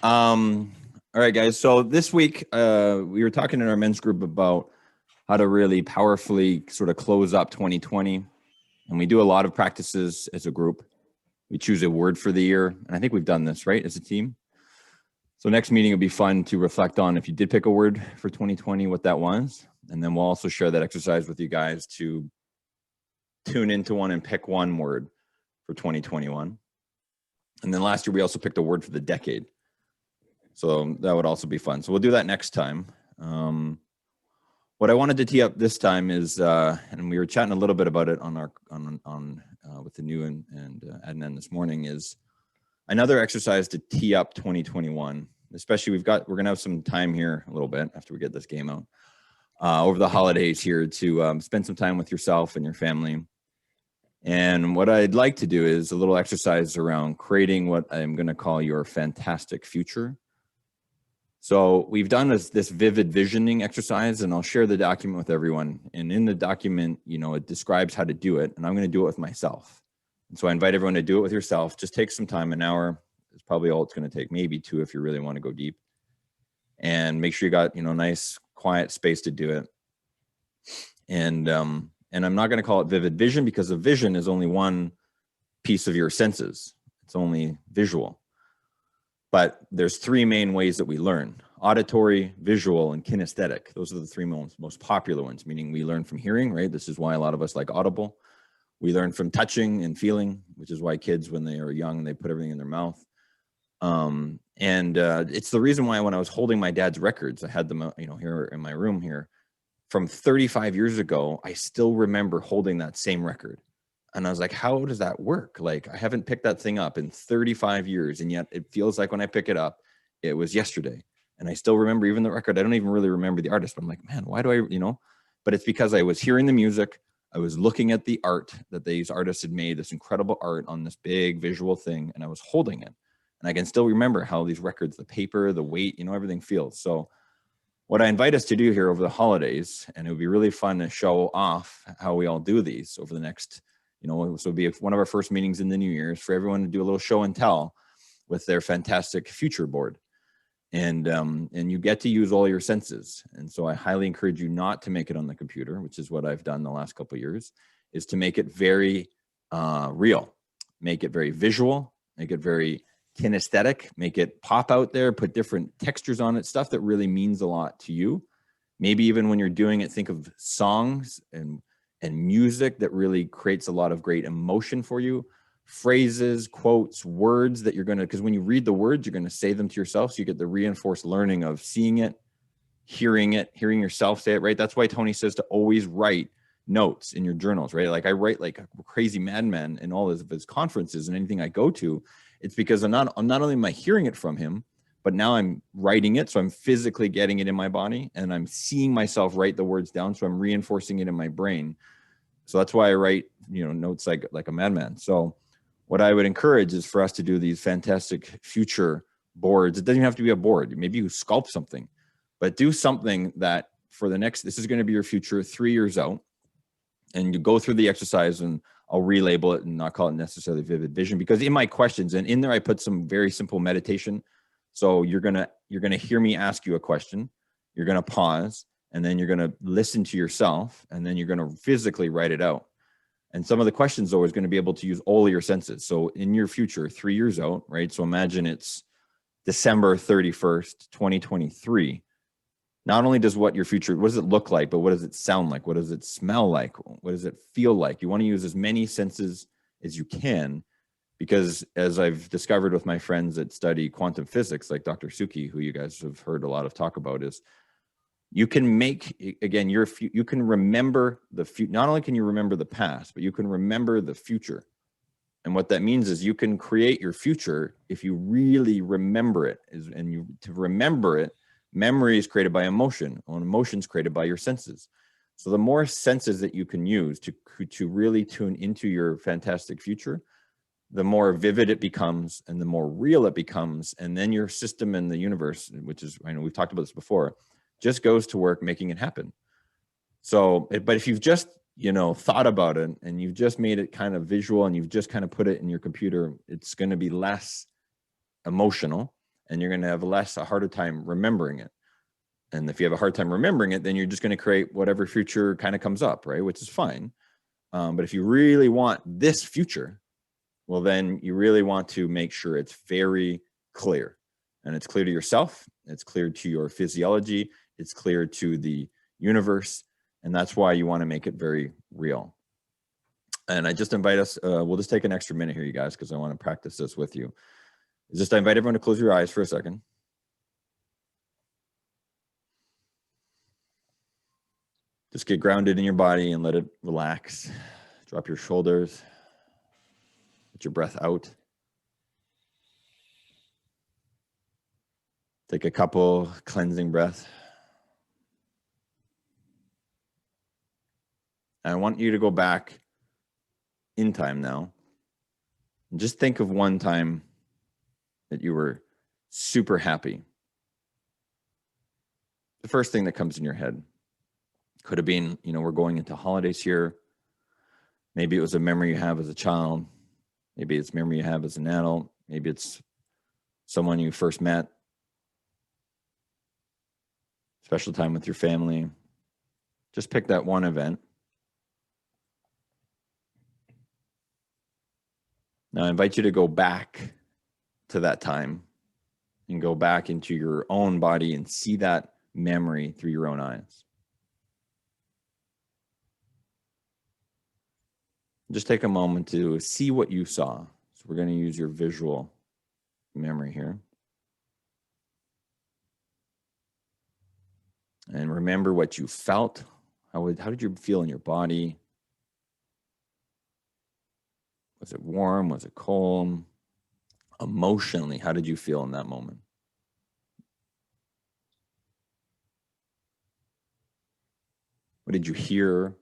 Um, all right, guys. So this week, we were talking in our men's group about how to really powerfully sort of close up 2020. And we do a lot of practices as a group. We choose a word for the year. And I think we've done this, right, as a team. So next meeting will be fun to reflect on if you did pick a word for 2020, what that was. And then we'll also share that exercise with you guys to tune into one and pick one word for 2021. And then last year, we also picked a word for the decade. So that would also be fun. So we'll do that next time. What I wanted to tee up this time is, and we were chatting a little bit about it on our with the new and Adnan this morning, is another exercise to tee up 2021. Especially we're gonna have some time here a little bit after we get this game out over the holidays here to spend some time with yourself and your family. And what I'd like to do is a little exercise around creating what I'm going to call your fantastic future. So we've done this vivid visioning exercise, and I'll share the document with everyone. And in the document, it describes how to do it, and I'm going to do it with myself. And so I invite everyone to do it with yourself. Just take some time, an hour is probably all it's going to take, maybe 2 if you really want to go deep. And make sure you got, nice, quiet space to do it. And I'm not going to call it vivid vision because a vision is only one piece of your senses. It's only visual. But there's 3 main ways that we learn: auditory, visual, and kinesthetic. Those are the 3 most popular ones, meaning we learn from hearing, right? This is why a lot of us like Audible. We learn from touching and feeling, which is why kids, when they are young, they put everything in their mouth. It's the reason why when I was holding my dad's records, I had them, here in my room here, from 35 years ago, I still remember holding that same record. And I was like, how does that work? Like, I haven't picked that thing up in 35 years. And yet it feels like when I pick it up, it was yesterday. And I still remember even the record. I don't even really remember the artist, but I'm like, man, why do I, but it's because I was hearing the music. I was looking at the art that these artists had made, this incredible art on this big visual thing. And I was holding it. And I can still remember how these records, the paper, the weight, everything feels. So what I invite us to do here over the holidays, and it would be really fun to show off how we all do these over the next, so it'll be one of our first meetings in the new year, is for everyone to do a little show and tell with their fantastic future board. And you get to use all your senses. And so I highly encourage you not to make it on the computer, which is what I've done the last couple of years, is to make it very real, make it very visual, make it very kinesthetic, make it pop out there, put different textures on it, stuff that really means a lot to you. Maybe even when you're doing it, think of songs and music that really creates a lot of great emotion for you. Phrases, quotes, words that you're going to, because when you read the words, you're going to say them to yourself. So you get the reinforced learning of seeing it, hearing yourself say it, right? That's why Tony says to always write notes in your journals, right? Like I write like a crazy madman in all of his conferences and anything I go to. It's because I'm not only am I hearing it from him, but now I'm writing it. So I'm physically getting it in my body and I'm seeing myself write the words down. So I'm reinforcing it in my brain. So that's why I write, notes like a madman. So what I would encourage is for us to do these fantastic future boards. It doesn't even have to be a board. Maybe you sculpt something, but do something that for this is going to be your future 3 years out. And you go through the exercise, and I'll relabel it and not call it necessarily vivid vision, because in my questions and in there, I put some very simple meditation. So you're going to hear me ask you a question. You're going to pause, and then you're going to listen to yourself, and then you're going to physically write it out. And some of the questions, though, is going to be able to use all of your senses. So in your future, 3 years out, right? So imagine it's December 31st, 2023. Not only does what does it look like, but what does it sound like? What does it smell like? What does it feel like? You want to use as many senses as you can, because as I've discovered with my friends that study quantum physics, like Dr. Suki, who you guys have heard a lot of talk about, is you can make, again, you can remember the future. Not only can you remember the past, but you can remember the future. And what that means is you can create your future if you really remember it. To remember it, memory is created by emotion, and emotion is created by your senses. So the more senses that you can use to really tune into your fantastic future, the more vivid it becomes and the more real it becomes. And then your system in the universe, which is, I know we've talked about this before, just goes to work making it happen. So, but if you've just, thought about it and you've just made it kind of visual and you've just kind of put it in your computer, it's going to be less emotional. and you're going to have a harder time remembering it. And if you have a hard time remembering it, then you're just going to create whatever future kind of comes up, right? Which is fine. But if you really want this future, well, then you really want to make sure it's very clear. And it's clear to yourself, it's clear to your physiology, it's clear to the universe. And that's why you want to make it very real. And I just invite us, we'll just take an extra minute here, you guys, because I want to practice this with you. Just I invite everyone to close your eyes for a second. Just get grounded in your body and let it relax. Drop your shoulders. Let your breath out. Take a couple cleansing breaths. I want you to go back in time now. And just think of one time that you were super happy. The first thing that comes in your head. Could have been, we're going into holidays here. Maybe it was a memory you have as a child. Maybe it's a memory you have as an adult. Maybe it's someone you first met. Special time with your family. Just pick that one event. Now I invite you to go back to that time and go back into your own body and see that memory through your own eyes. Just take a moment to see what you saw. So we're going to use your visual memory here. And remember what you felt. How did you feel in your body? Was it warm? Was it cold? Emotionally, how did you feel in that moment? What did you hear?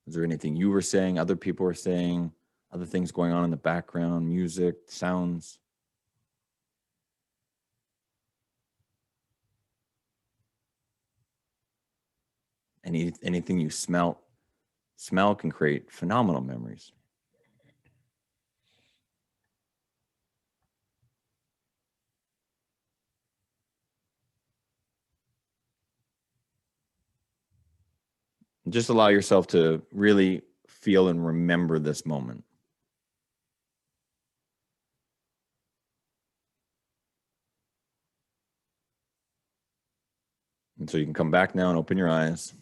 Was there anything you were saying, other people were saying, other things going on in the background, music, sounds? Anything you smelt? Smell can create phenomenal memories. Just allow yourself to really feel and remember this moment. And so you can come back now and open your eyes.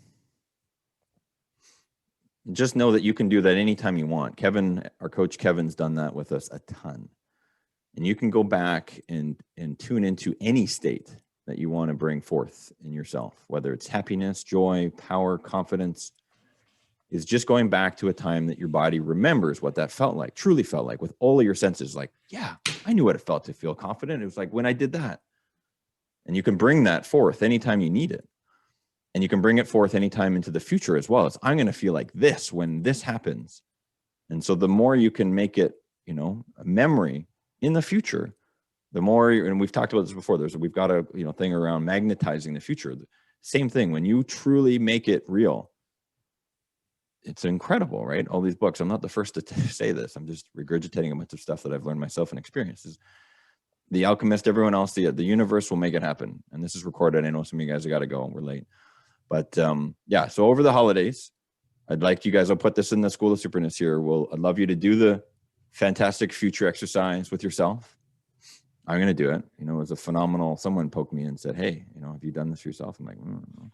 Just know that you can do that anytime you want. Kevin, our coach Kevin's done that with us a ton. And you can go back and tune into any state that you want to bring forth in yourself, whether it's happiness, joy, power, confidence, is just going back to a time that your body remembers what that felt like, truly felt like, with all of your senses. Like, yeah, I knew what it felt to feel confident. It was like when I did that. And you can bring that forth anytime you need it. And you can bring it forth anytime into the future as well. As I'm going to feel like this when this happens. And so the more you can make it, a memory in the future, the more, and we've talked about this before, we've got a thing around magnetizing the future. Same thing, when you truly make it real, it's incredible, right? All these books, I'm not the first to say this. I'm just regurgitating a bunch of stuff that I've learned myself and experiences. The Alchemist, everyone else, the universe will make it happen. And this is recorded. I know some of you guys have got to go. We're late. But yeah, so over the holidays, I'd like you guys, I'll put this in the School of Superness here. I'd love you to do the fantastic future exercise with yourself. I'm going to do it. It was a phenomenal, someone poked me and said, hey, have you done this for yourself? I'm like, no.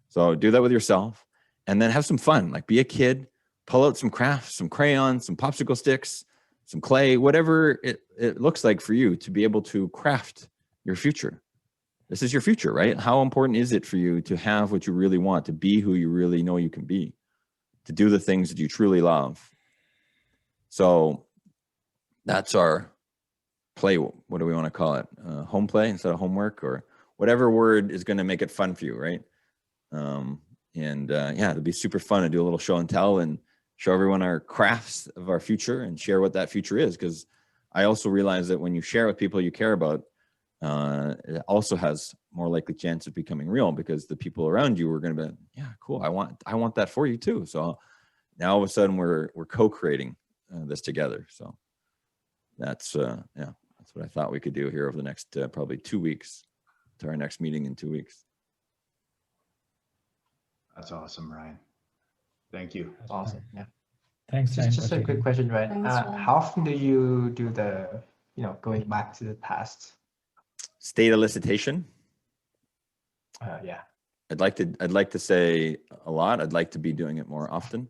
So do that with yourself and then have some fun. Like be a kid, pull out some crafts, some crayons, some popsicle sticks, some clay, whatever it looks like for you to be able to craft your future. This is your future, right? How important is it for you to have what you really want, to be who you really know you can be, to do the things that you truly love? So that's our play. What do we want to call it? Home play instead of homework, or whatever word is going to make it fun for you, right? Yeah, it'll be super fun to do a little show and tell and show everyone our crafts of our future and share what that future is. Because I also realize that when you share with people you care about, it also has more likely chance of becoming real, because the people around you are going to be, yeah, cool. I want that for you too. So now all of a sudden we're co-creating this together. So that's That's what I thought we could do here over the next probably 2 weeks to our next meeting in 2 weeks. That's awesome, Ryan. Thank you. That's awesome. Yeah. Thanks, Ryan, Just a quick question, Ryan. How often do you do the, going back to the past? State elicitation. Yeah. I'd like to say a lot. I'd like to be doing it more often.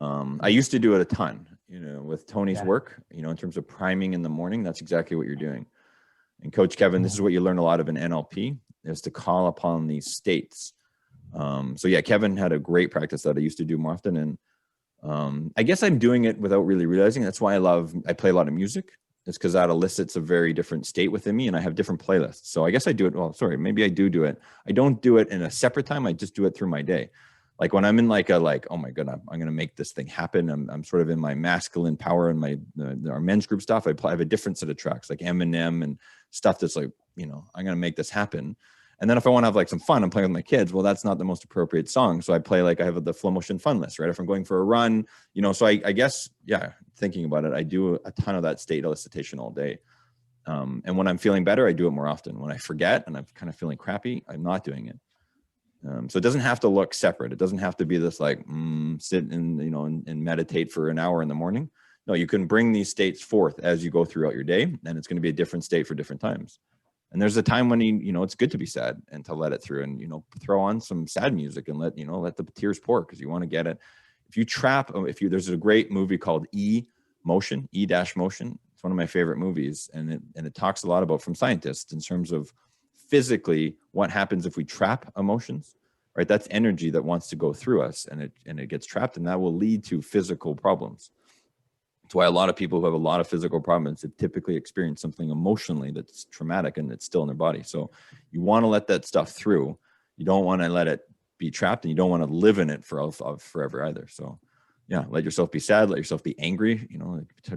I used to do it a ton, with Tony's work, in terms of priming in the morning. That's exactly what you're doing. And Coach Kevin, this is what you learn a lot of in NLP, is to call upon these states. So yeah, Kevin had a great practice that I used to do more often. And I guess I'm doing it without really realizing. That's why I play a lot of music. It's because that elicits a very different state within me, and I have different playlists. So I guess I do it. Well, sorry, maybe I do it. I don't do it in a separate time. I just do it through my day. Like when I'm in oh my God, I'm going to make this thing happen. I'm sort of in my masculine power and our men's group stuff. I have a different set of tracks like Eminem and stuff that's like, I'm going to make this happen. And then if I want to have like some fun, I'm playing with my kids. Well, that's not the most appropriate song. So I play I have the Flow Motion fun list, right? If I'm going for a run, so I guess, yeah, thinking about it, I do a ton of that state elicitation all day. And when I'm feeling better, I do it more often. When I forget and I'm kind of feeling crappy, I'm not doing it. So it doesn't have to look separate. It doesn't have to be this sit and, and meditate for an hour in the morning. No, you can bring these states forth as you go throughout your day, and it's going to be a different state for different times. And there's a time when it's good to be sad and to let it through, and throw on some sad music and let the tears pour, because you want to get it. There's a great movie called E-Motion. It's one of my favorite movies, and it talks a lot about, from scientists, in terms of physically what happens if we trap emotions, right? That's energy that wants to go through us, and it gets trapped, and that will lead to physical problems. That's why a lot of people who have a lot of physical problems have typically experienced something emotionally that's traumatic and it's still in their body. So you want to let that stuff through. You don't want to let it be trapped, and you don't want to live in it for forever either. So yeah, let yourself be sad, let yourself be angry,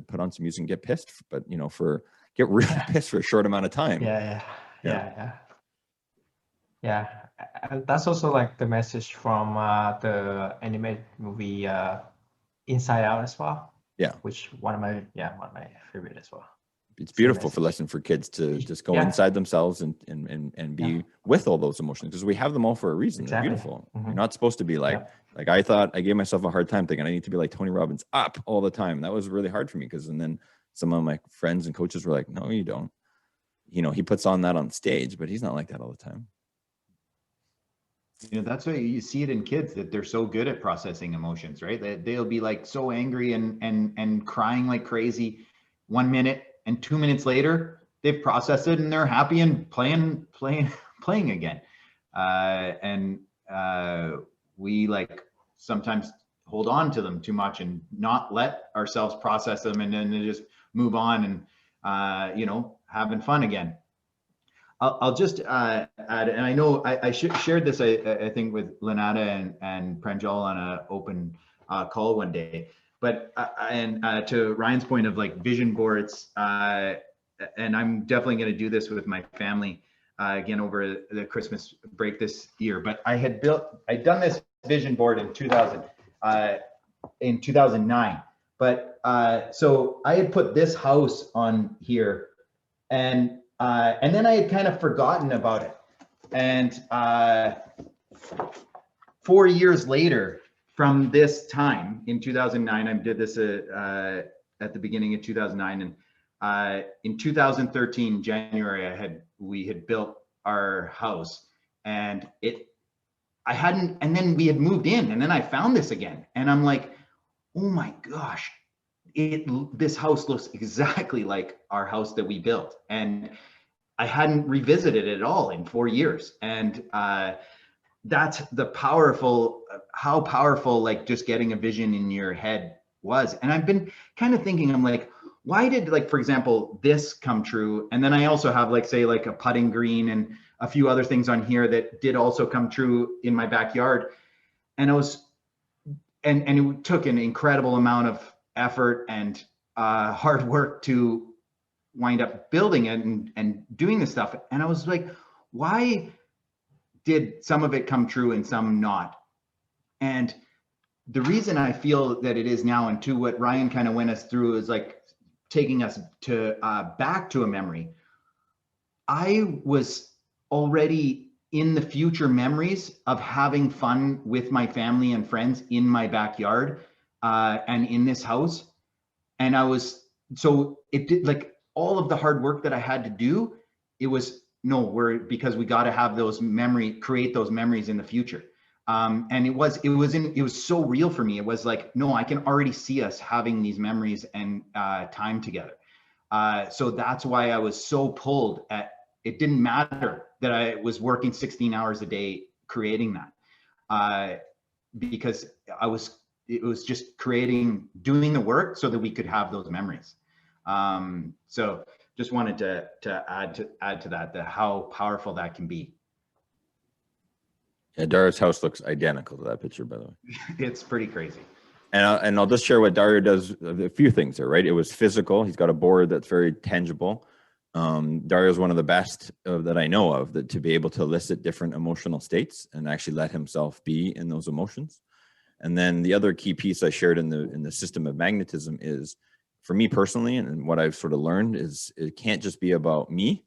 put on some music and get pissed, but get really pissed for a short amount of time. Yeah. And that's also like the message from the animated movie Inside Out as well. Yeah, which one of my favorite as well. It's beautiful for kids to just go inside themselves and be with all those emotions, because we have them all for a reason. Exactly. They're beautiful. Mm-hmm. You're not supposed to be like I thought. I gave myself a hard time thinking I need to be like Tony Robbins, up all the time. That was really hard for me, and then some of my friends and coaches were like, no, you don't. He puts on that on stage, but he's not like that all the time. That's why you see it in kids, that they're so good at processing emotions, right? That they'll be like so angry and crying like crazy 1 minute, and 2 minutes later they've processed it and they're happy and playing again. We sometimes hold on to them too much and not let ourselves process them, and then they just move on and having fun again. I'll just add, and I know I shared this, I think, with Lenata and Pranjal on an open call one day, but to Ryan's point of vision boards, and I'm definitely going to do this with my family again over the Christmas break this year. But I'd done this vision board in 2009. But so I had put this house on here, and then I had kind of forgotten about it. And 4 years later from this time in 2009, I did this at the beginning of 2009. And in 2013, January, we had built our house, and and then we had moved in, and then I found this again. And I'm like, oh my gosh, this house looks exactly like our house that we built. And I hadn't revisited it at all in 4 years. And that's how powerful just getting a vision in your head was. And I've been kind of thinking, I'm like, why did, for example, this come true? And then I also have say a putting green and a few other things on here that did also come true in my backyard. And it took an incredible amount of effort and hard work to wind up building it and doing this stuff. And I was like, why did some of it come true and some not? And the reason I feel that it is now, and to what Ryan kind of went us through, is taking us to back to a memory, I was already in the future memories of having fun with my family and friends in my backyard and in this house. And I was, so it did, like, all of the hard work that I had to do, it was, no, because we got to have those create those memories in the future. And it was so real for me. It was like, no, I can already see us having these memories and time together. So that's why I was so pulled at, it didn't matter that I was working 16 hours a day creating that, because it was just doing the work so that we could have those memories. So just wanted to add to that, how powerful that can be. Yeah, Dario's house looks identical to that picture, by the way. It's pretty crazy. And I'll just share what Dario does, a few things there, right? It was physical. He's got a board that's very tangible. Dario is one of the best that I know of, that to be able to elicit different emotional states and actually let himself be in those emotions. And then the other key piece I shared in the system of magnetism is, for me personally, and what I've sort of learned is, it can't just be about me,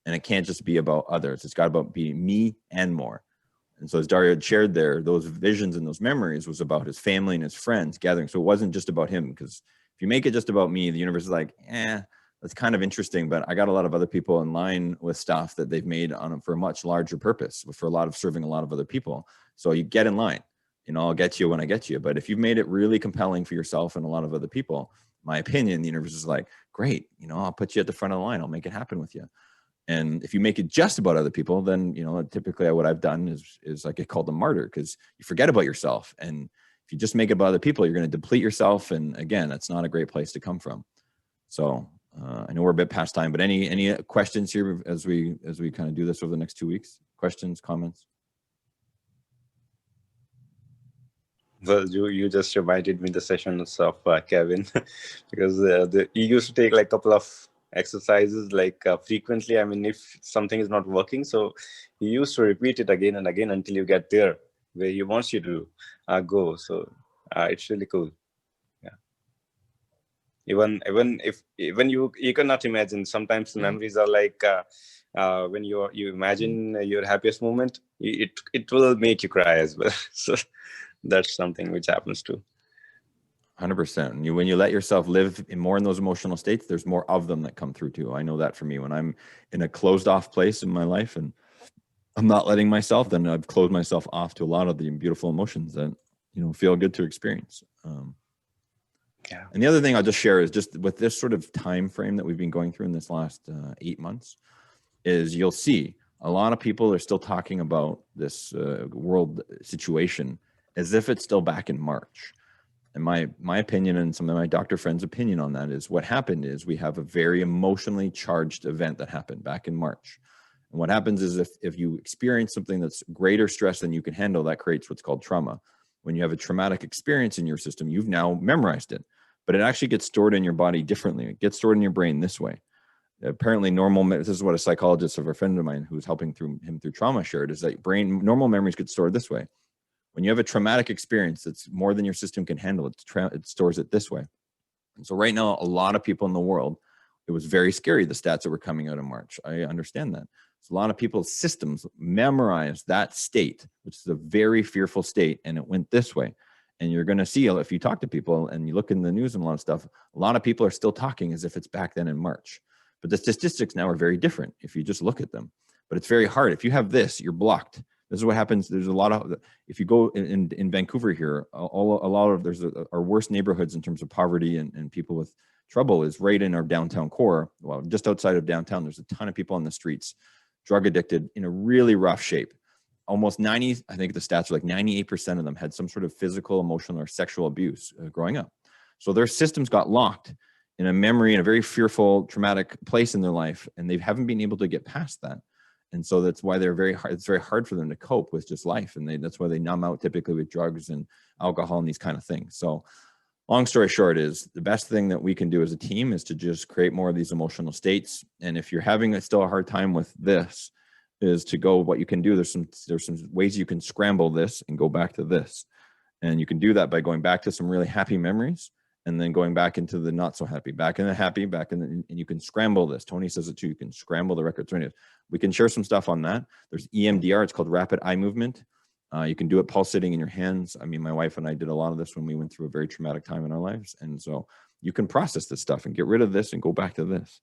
and it can't just be about others. It's got to be me and more. And so as Dario had shared there, those visions and those memories was about his family and his friends gathering. So it wasn't just about him, because if you make it just about me, the universe is like, that's kind of interesting, but I got a lot of other people in line with stuff that they've made for a much larger purpose, for a lot of serving a lot of other people. So you get in line, I'll get you when I get you. But if you've made it really compelling for yourself and a lot of other people, my opinion, the universe is like, great, I'll put you at the front of the line. I'll make it happen with you. And if you make it just about other people, then, typically what I've done is I get called a martyr, because you forget about yourself. And if you just make it about other people, you're going to deplete yourself. And again, that's not a great place to come from. So I know we're a bit past time, but any questions here as we kind of do this over the next 2 weeks? Questions, comments? Well, you just reminded me the sessions of Kevin, because he used to take like a couple of exercises frequently. I mean, if something is not working, so he used to repeat it again and again until you get there where he wants you to go. So it's really cool. Yeah. Even you cannot imagine. Sometimes the memories are like when you imagine your happiest moment, it will make you cry as well. So that's something which happens too. 100%. And when you let yourself live more in those emotional states, there's more of them that come through too. I know that for me, when I'm in a closed off place in my life and I'm not letting myself, then I've closed myself off to a lot of the beautiful emotions that, feel good to experience. Yeah. And the other thing I'll just share is, just with this sort of time frame that we've been going through in this last 8 months, is you'll see a lot of people are still talking about this world situation as if it's still back in March. And my opinion, and some of my doctor friends' opinion on that, is what happened is we have a very emotionally charged event that happened back in March. And what happens is, if you experience something that's greater stress than you can handle, that creates what's called trauma. When you have a traumatic experience in your system, you've now memorized it, but it actually gets stored in your body differently. It gets stored in your brain this way. Apparently this is what a psychologist of a friend of mine who's helping him through trauma shared, is that normal memories get stored this way. When you have a traumatic experience that's more than your system can handle, it stores it this way. And so right now, a lot of people in the world, it was very scary, the stats that were coming out in March. I understand that. So a lot of people's systems memorized that state, which is a very fearful state, and it went this way. And you're going to see, if you talk to people and you look in the news and a lot of stuff, a lot of people are still talking as if it's back then in March. But the statistics now are very different if you just look at them. But it's very hard. If you have this, you're blocked. This is what happens. There's a lot of, if you go in Vancouver here, our worst neighborhoods in terms of poverty and people with trouble is right in our downtown core. Well, just outside of downtown, there's a ton of people on the streets, drug addicted, in a really rough shape. Almost 90, I think the stats are like 98% of them had some sort of physical, emotional, or sexual abuse growing up. So their systems got locked in a memory, in a very fearful, traumatic place in their life, and they haven't been able to get past that. And so that's why it's very hard for them to cope with just life. And that's why they numb out typically with drugs and alcohol and these kind of things. So long story short is, the best thing that we can do as a team is to just create more of these emotional states. And if you're having still a hard time with this, is to go, what you can do, there's some ways you can scramble this and go back to this. And you can do that by going back to some really happy memories and then going back into the not so happy, back in the happy, back in the, and you can scramble this. Tony says it too. You can scramble the records. We can share some stuff on that. There's EMDR. It's called rapid eye movement. You can do it pulsating in your hands. I mean, my wife and I did a lot of this when we went through a very traumatic time in our lives. And so you can process this stuff and get rid of this and go back to this.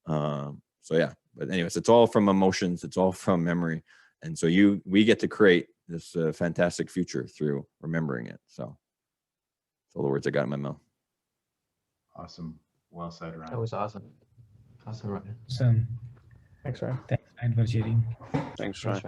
So yeah, but anyways, it's all from emotions. It's all from memory. And so we get to create this fantastic future through remembering it. So that's all the words I got in my mouth. Awesome. Well said, Ryan. That was awesome. Awesome, Ryan. Awesome. Thanks, Ryan. Thanks, Ryan, for sharing. Thanks, Ryan. Thanks, Ryan.